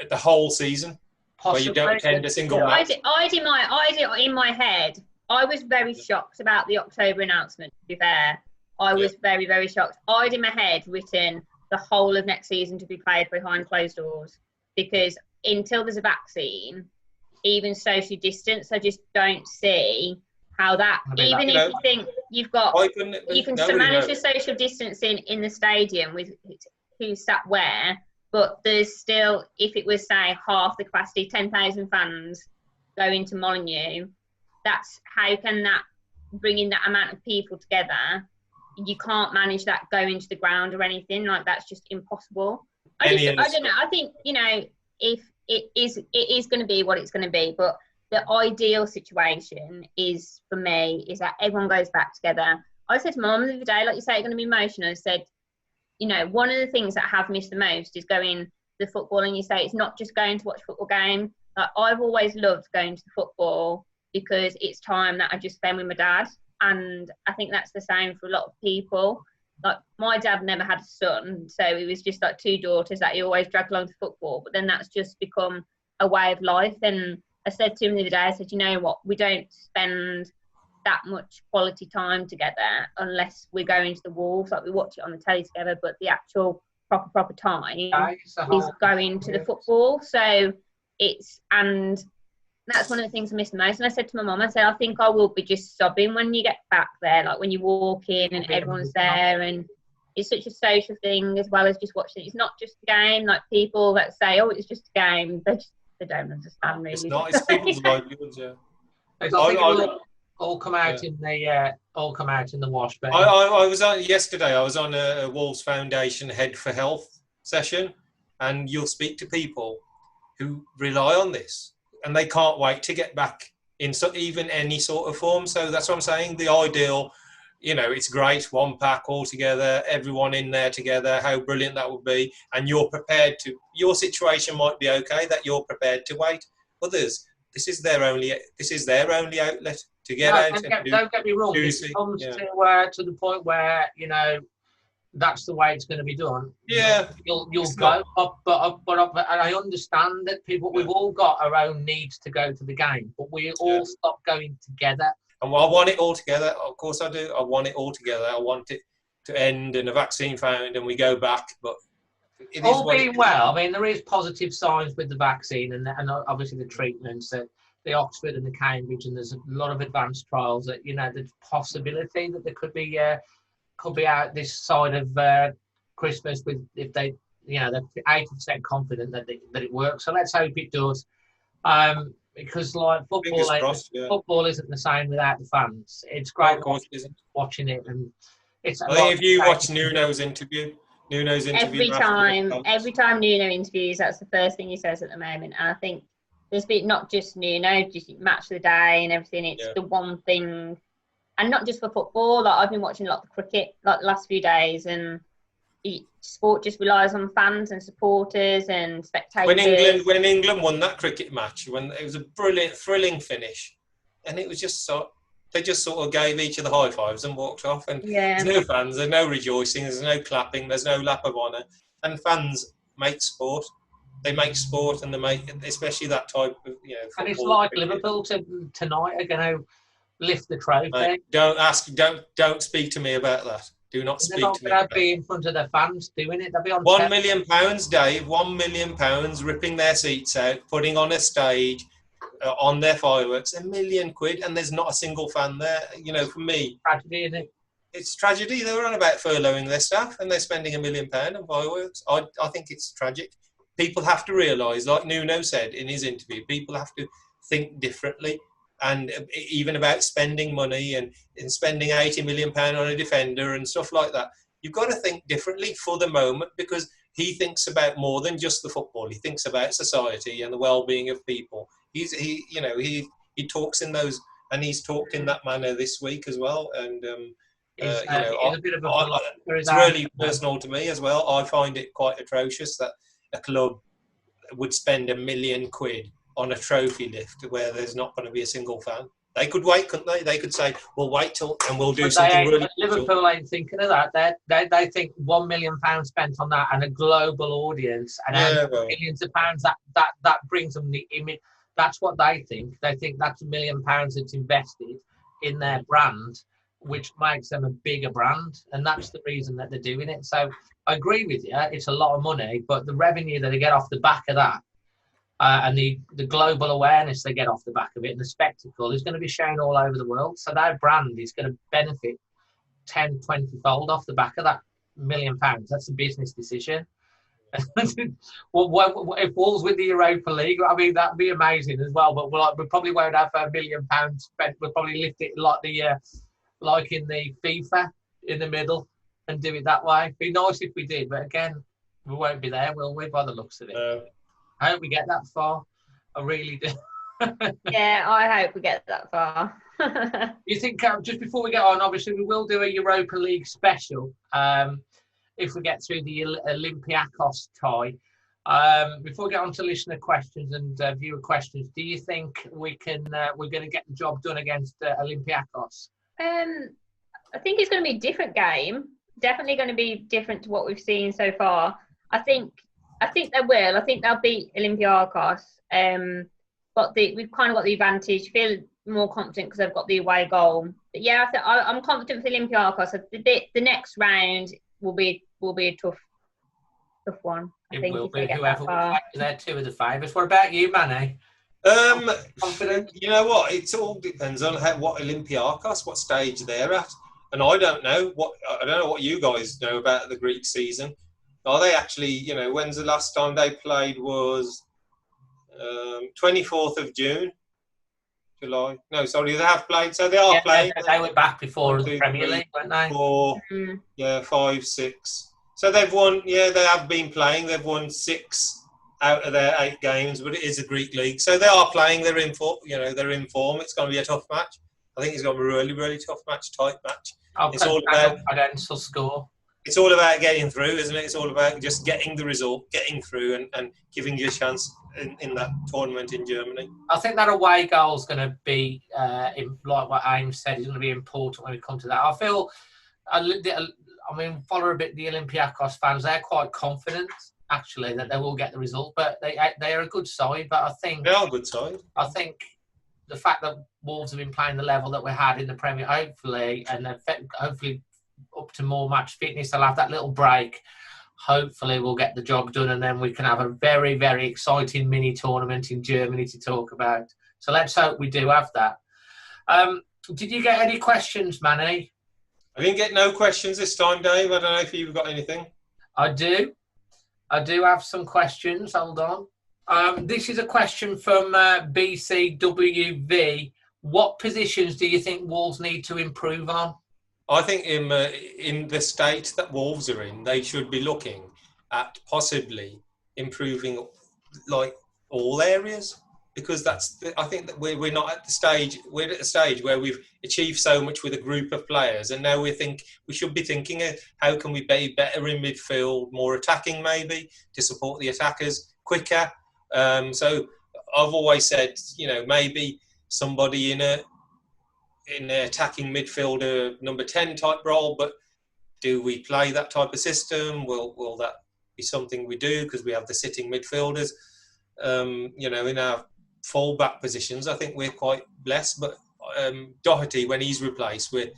the whole season. Possibly. Where you don't attend a single match. In my head, I was very shocked about the October announcement, to be fair. I was very, very shocked. I'd in my head written the whole of next season to be played behind closed doors, because until there's a vaccine, even socially distanced, I just don't see how that, even if you think you've got, you can manage the social distancing in the stadium with who's sat where, but there's still, if it was, say, half the capacity, 10,000 fans going to Molineux, that's, how can that, bringing that amount of people together, you can't manage that going to the ground or anything, like that's just impossible. I don't know, I think, you know, if it is going to be what it's going to be, but the ideal situation is, for me, is that everyone goes back together. I said to my mum the other day, like you say, it's going to be emotional. I said, you know, one of the things that I have missed the most is going to the football, and you say it's not just going to watch a football game. Like, I've always loved going to the football because it's time that I just spend with my dad, and I think that's the same for a lot of people. Like, my dad never had a son, so it was just like 2 daughters that he always dragged along to football, but then that's just become a way of life. And I said to him the other day, I said, you know what, we don't spend that much quality time together unless we're going to the Wolves, like we watch it on the telly together, but the actual proper time is going to the football. So and that's one of the things I miss the most. And I said to my mum, I said, I think I will be just sobbing when you get back there, like when you walk in and everyone's there, and it's such a social thing as well as just watching. It's not just a game, like people that say, oh, it's just a game, they don't understand really. It's not. It's people's livelihoods. Yeah. I think it will all come out in the wash. But I was on yesterday. I was on a Wolves Foundation Head for Health session, and you'll speak to people who rely on this, and they can't wait to get back in even any sort of form. So that's what I'm saying. The ideal, you know, it's great, one pack all together, everyone in there together, how brilliant that would be. And you're prepared to, your situation might be okay, that you're prepared to wait. Others, this is their only outlet to get out. Don't get me wrong, it comes to the point where, you know, that's the way it's going to be done. Yeah. You'll go, but I understand that we've all got our own needs to go to the game, but we all stop going together. And I want it all together. Of course I do. I want it all together. I want it to end and a vaccine found and we go back. But it is all being well, I mean, there is positive signs with the vaccine and obviously the treatments at the Oxford and the Cambridge, and there's a lot of advanced trials that, you know, the possibility that there could be out this side of Christmas with, if they, you know, they're 80% confident that it works. So let's hope it does. Because like football isn't the same without the fans. It's great watching it, and it's. I think if you watch Nuno's interview every time Nuno interviews, that's the first thing he says at the moment. And I think there's been not just Nuno, just match of the day and everything. It's the one thing, and not just for football. Like I've been watching a lot of cricket like the last few days, and sport just relies on fans and supporters and spectators. When England won that cricket match, when it was a brilliant, thrilling finish, and it was just so they just sort of gave each other high fives and walked off. And there's no fans, there's no rejoicing, there's no clapping, there's no lap of honour. And fans make sport. They make sport, and they make, especially that type of, you know. And it's like cricket. Liverpool tonight are going to lift the trophy. Don't speak to me about that. Do not speak to me. They're not going to be in front of their fans doing it. They'll be on £1 million, Dave. £1 million, ripping their seats out, putting on a stage, on their fireworks. £1 million, and there's not a single fan there. You know, for me, tragedy, isn't it? It's tragedy. They were on about furloughing their staff, and they're spending £1 million on fireworks. I think it's tragic. People have to realise, like Nuno said in his interview, people have to think differently. And even about spending money and spending £80 million on a defender and stuff like that. You've got to think differently for the moment, because he thinks about more than just the football. He thinks about society and the well-being of people. He talks in those, and he's talked in that manner this week as well. And it's really personal to me as well. I find it quite atrocious that a club would spend £1 million on a trophy lift where there's not going to be a single fan. They could wait, couldn't they? They could say, "We'll wait till and we'll do something really." Liverpool ain't thinking of that. They think £1 million spent on that and a global audience and millions of pounds. That brings them the image. That's what they think. They think that's £1 million that's invested in their brand, which makes them a bigger brand, and that's the reason that they're doing it. So I agree with you. It's a lot of money, but the revenue that they get off the back of that. And the global awareness they get off the back of it and the spectacle is going to be shown all over the world. So their brand is going to benefit 10, 20-fold off the back of that £1 million. That's a business decision. Well, if Wolves win the Europa League, I mean, that'd be amazing as well. But we probably won't have £1 million spent. We'll probably lift it like in the FIFA in the middle and do it that way. It'd be nice if we did, but again, we won't be there, will we, by the looks of it? I hope we get that far. I really do. Yeah, I hope we get that far. You think, just before we get on, obviously we will do a Europa League special if we get through the Olympiacos tie. Before we get on to listener questions and viewer questions, do you think we're going to get the job done against Olympiacos? I think it's going to be a different game. Definitely going to be different to what we've seen so far. I think they will. I think they'll beat Olympiacos. But we've kind of got the advantage. Feel more confident because they've got the away goal. But yeah, I'm confident with Olympiacos. The next round will be a tough one. It will be. Whoever they're two of the favourites. What about you, Manny? Confident. You know what? It all depends on what Olympiacos, what stage they're at, and I don't know what you guys know about the Greek season. Are they actually? You know, when's the last time they played? Was 24th of June, July. No, sorry, they have played. So they are playing. They were back before the Premier League, weren't they? 4, 5, 6. So they've won. Yeah, they have been playing. They've won 6 out of their 8 games, but it is a Greek league, so they are playing. They're in form. You know, they're in form. It's going to be a tough match. I think it's going to be a really, really tough match, tight match. It's all about potential score. It's all about getting through, isn't it? It's all about just getting the result, getting through, and giving you a chance in that tournament in Germany. I think that away goal is going to be, like what Ames said, is going to be important when we come to that. I feel, follow a bit the Olympiacos fans. They're quite confident, actually, that they will get the result. But they are a good side. But I think they are a good side. I think the fact that Wolves have been playing the level that we had in the Premier, hopefully up to more match fitness, they'll have that little break. Hopefully we'll get the job done, and then we can have a very, very exciting mini tournament in Germany to talk about. So let's hope we do have that. Did you get any questions, Manny? I didn't get no questions this time, Dave. I don't know if you've got anything. I do have some questions. Hold on. This is a question from BCWV. What positions do you think Wolves need to improve on? I think in the state that Wolves are in, they should be looking at possibly improving like all areas, because I think that we're not at the stage. We're at the stage where we've achieved so much with a group of players, and now we should be thinking of how can we be better in midfield, more attacking maybe to support the attackers quicker. So I've always said, maybe somebody in an attacking midfielder number 10 type role, but do we play that type of system? Will that be something we do because we have the sitting midfielders? In our full-back positions, I think we're quite blessed, but Doherty, when he's replaced, we're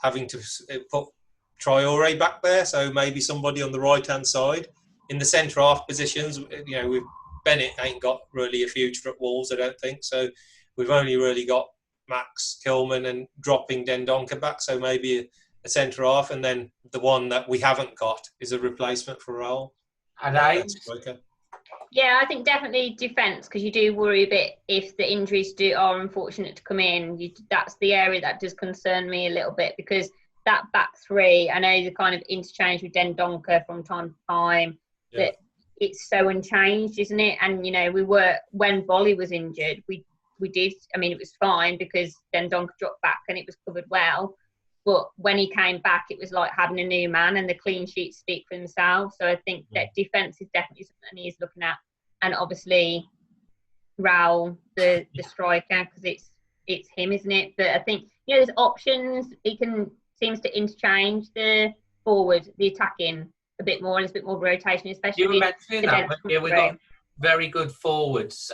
having to put Traore back there, so maybe somebody on the right-hand side. In the centre-half positions, Bennett ain't got really a future at Wolves, I don't think, so we've only really got Max Kilman and dropping Dendoncker back, so maybe a centre-half, and then the one that we haven't got is a replacement for Raul. And Yeah, I think definitely defence, because you do worry a bit if the injuries are unfortunate to come in. That's the area that does concern me a little bit, because that back three, I know the kind of interchange with Dendoncker from time to time, that it's so unchanged, isn't it? And, when Bolly was injured, we did, it was fine because Dendoncker dropped back and it was covered well. But when he came back, it was like having a new man, and the clean sheets speak for themselves. So I think that defence is definitely something he's looking at. And obviously, Raul, the striker, because it's him, isn't it? But I think, there's options. He seems to interchange the forward, the attacking a bit more. There's a bit more rotation, especially. You were mentioning that. We've got very good forwards,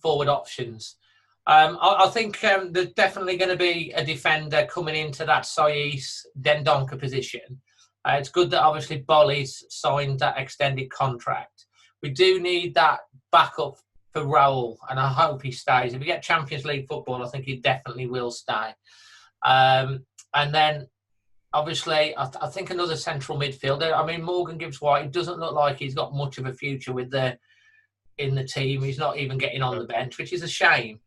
forward options. I think there's definitely going to be a defender coming into that Saiss Dendoncker position. It's good that obviously Bolly's signed that extended contract. We do need that backup for Raul, and I hope he stays. If we get Champions League football, I think he definitely will stay. And then, obviously, I think another central midfielder. Morgan Gibbs-White, it doesn't look like he's got much of a future in the team. He's not even getting on the bench, which is a shame.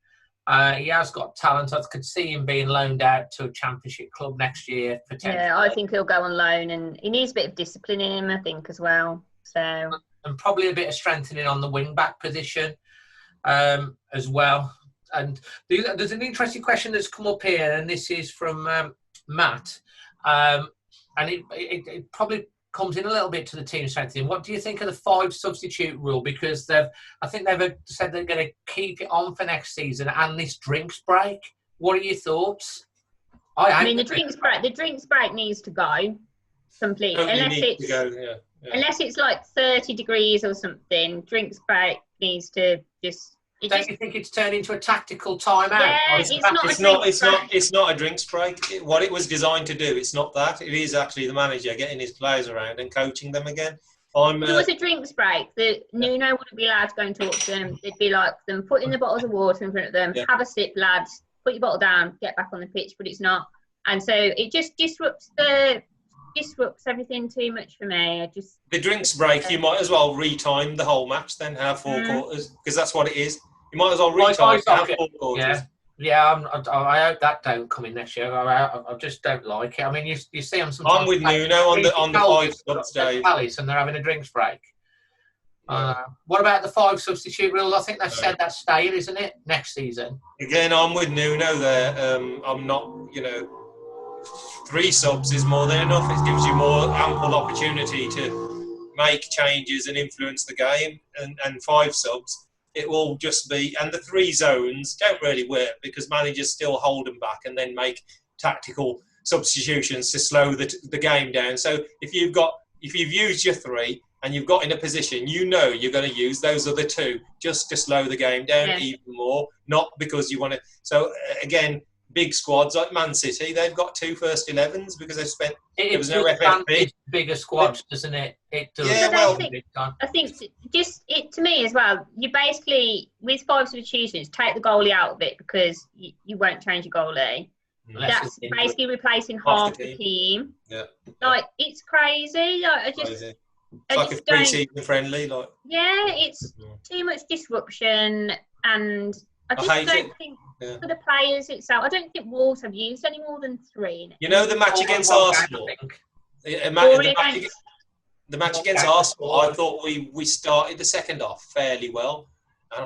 He has got talent. I could see him being loaned out to a championship club next year, potentially. Yeah, I think he'll go on loan, and he needs a bit of discipline in him, I think, as well. So, and probably a bit of strengthening on the wing-back position as well. And there's an interesting question that's come up here, and this is from Matt. And it probably comes in a little bit to the team strengthening. What do you think of the 5 substitute rule? Because I think they've said they're going to keep it on for next season, and this drinks break. What are your thoughts? The drinks break needs to go completely. Unless it's like 30 degrees or something, drinks break needs to just. Don't you think it's turned into a tactical timeout? Yeah, it's not a drinks break. What it was designed to do, it's not that. It is actually the manager getting his players around and coaching them again. If it was a drinks break, Nuno wouldn't be allowed to go and talk to them. It'd be like them putting the bottles of water in front of them, have a sip, lads, put your bottle down, get back on the pitch, but it's not. And so it just disrupts everything too much for me. The drinks break, you might as well retime the whole match then, have 4 quarters, because that's what it is. You might as well retime have 4 quarters. Yeah, I hope that don't come in next year. I just don't like it. You see them sometimes. I'm with Nuno on the 5 subs, Dave. And they're having a drinks break. What about the 5 substitute rule? I think they've said that's staying, isn't it, next season? Again, I'm with Nuno there. I'm not, 3 subs is more than enough. It gives you more ample opportunity to make changes and influence the game. And 5 subs, it will just be... And the 3 zones don't really work because managers still hold them back and then make tactical substitutions to slow the game down. So if you've used your 3, and you've got in a position, you know you're going to use those other two just to slow the game down even more, not because you want to. So, again, big squads like Man City, they've got 2 first 11s because they've spent. There was no FFP. Bigger squads, doesn't it? It does. Yeah, well, I think just it to me as well. You basically, with 5 substitutions, take the goalie out of it because you won't change your goalie. That's basically replacing half the team. Yeah. Like, it's crazy. Like, it's like a pre-season friendly. Like. Yeah, it's too much disruption, and I just don't think for the players itself. I don't think Wolves have used any more than 3. You know, the match against Arsenal. The match against Arsenal, I thought we started the second half fairly well.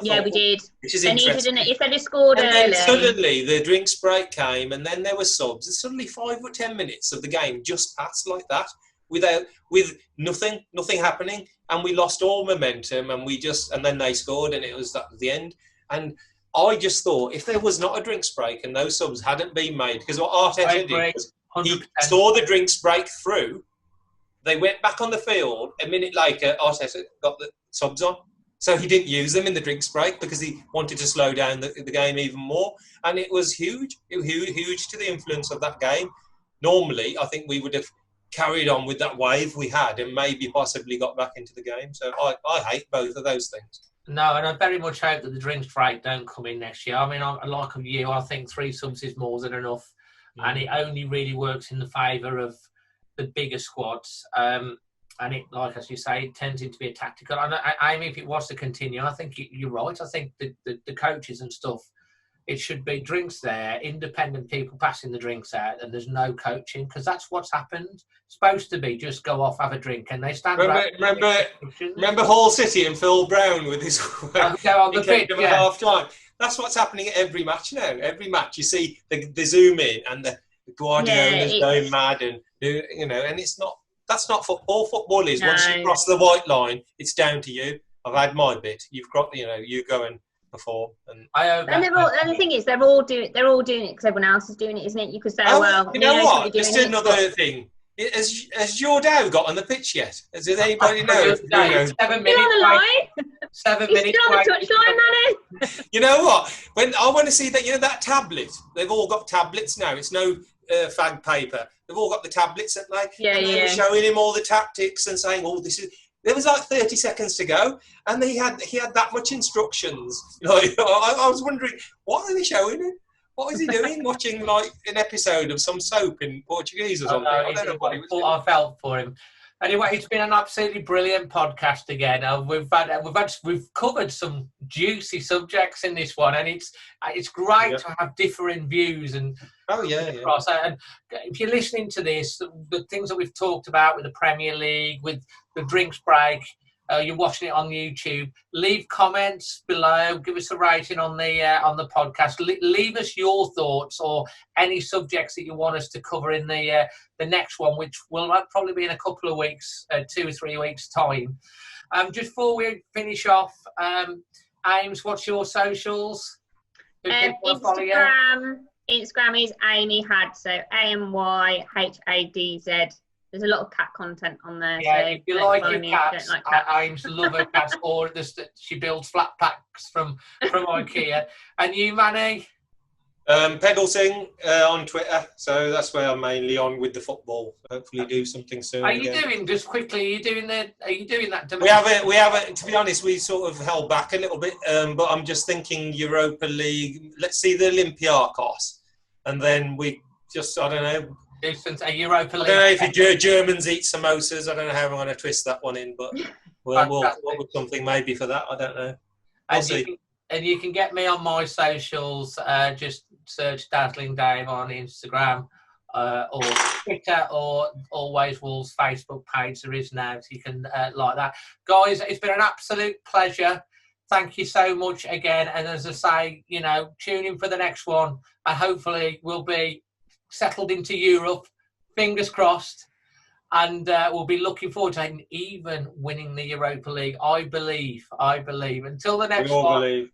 We did. Which is they interesting. If they'd have scored early. Then suddenly the drinks break came, and then there were subs. And suddenly 5 or 10 minutes of the game just passed like that, with nothing happening, and we lost all momentum. And then they scored, and it was the end. And I just thought if there was not a drinks break and those subs hadn't been made, because what Arteta did was he saw the drinks break through. They went back on the field. A minute later, Arteta got the subs on. So he didn't use them in the drinks break because he wanted to slow down the game even more. And it was huge. It was huge to the influence of that game. Normally, I think we would have carried on with that wave we had and maybe possibly got back into the game. So I hate both of those things. No, and I very much hope that the drinks break don't come in next year. I mean, like you, I think 3 subs is more than enough. And it only really works in the favour of the bigger squads. And it, like as you say, it tends into be a tactical. And I mean, if it was to continue, I think you're right. I think the coaches and stuff, it should be drinks there, independent people passing the drinks out, and there's no coaching because that's what's happened. It's supposed to be just go off, have a drink, and they stand. Remember Hull City and Phil Brown with his go on the pitch at half time. That's what's happening at every match now. Every match you see the zoom in and the Guardiola's going mad, and and it's not. That's not football. Football is once you cross the white line, it's down to you. I've had my bit. You've got, you go and perform. And the thing is, they're all doing it because everyone else is doing it, isn't it? You could say, you know what? Just another thing. Has Jordan got on the pitch yet? Does anybody know? 7 minutes. 7 minutes. Still on the touchline, Manny. You know what? When I want to see that, that tablet. They've all got tablets now. It's no fag paper. They've all got the tablets at play. And they were showing him all the tactics and saying, this is. There was like 30 seconds to go, and he had that much instructions. I was wondering, what are they showing him? What is he doing? Watching like an episode of some soap in Portuguese or something? I don't know what he was doing. I felt for him. Anyway, it's been an absolutely brilliant podcast again. We've covered some juicy subjects in this one, and it's great to have differing views and across. And if you're listening to this, the things that we've talked about with the Premier League, with the drinks break, you're watching it on YouTube. Leave comments below. Give us a rating on the podcast. Leave us your thoughts or any subjects that you want us to cover in the next one, which will probably be in a couple of weeks, 2 or 3 weeks' time. Just before we finish off, Ames, what's your socials? Instagram is Amy Had, so AMYHADZ. There's a lot of cat content on there. Yeah, so if you like your cats, Ames love her cats, or she builds flat packs from IKEA. And you, Manny? Pedalsing on Twitter, so that's where I'm mainly on with the football. Hopefully, do something soon. Are you doing just quickly? Are you doing that? We haven't. To be honest, we sort of held back a little bit. But I'm just thinking Europa League. Let's see the Olympiacos, and then we just I don't know. A Europa League. I don't know if the Germans eat samosas. I don't know how I'm going to twist that one in, but we'll with something maybe for that. I don't know. I'll see. And you can get me on my socials. Just search Dazzling Dave on Instagram or Twitter or Always Wolves Facebook page. There is now, so you can like that. Guys, it's been an absolute pleasure. Thank you so much again. And as I say, tune in for the next one. And hopefully we'll be settled into Europe, fingers crossed, and we'll be looking forward to even winning the Europa League. I believe. Until the next one,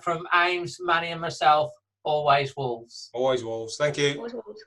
from Ames, Manny and myself, always Wolves. Always Wolves. Thank you. Always Wolves.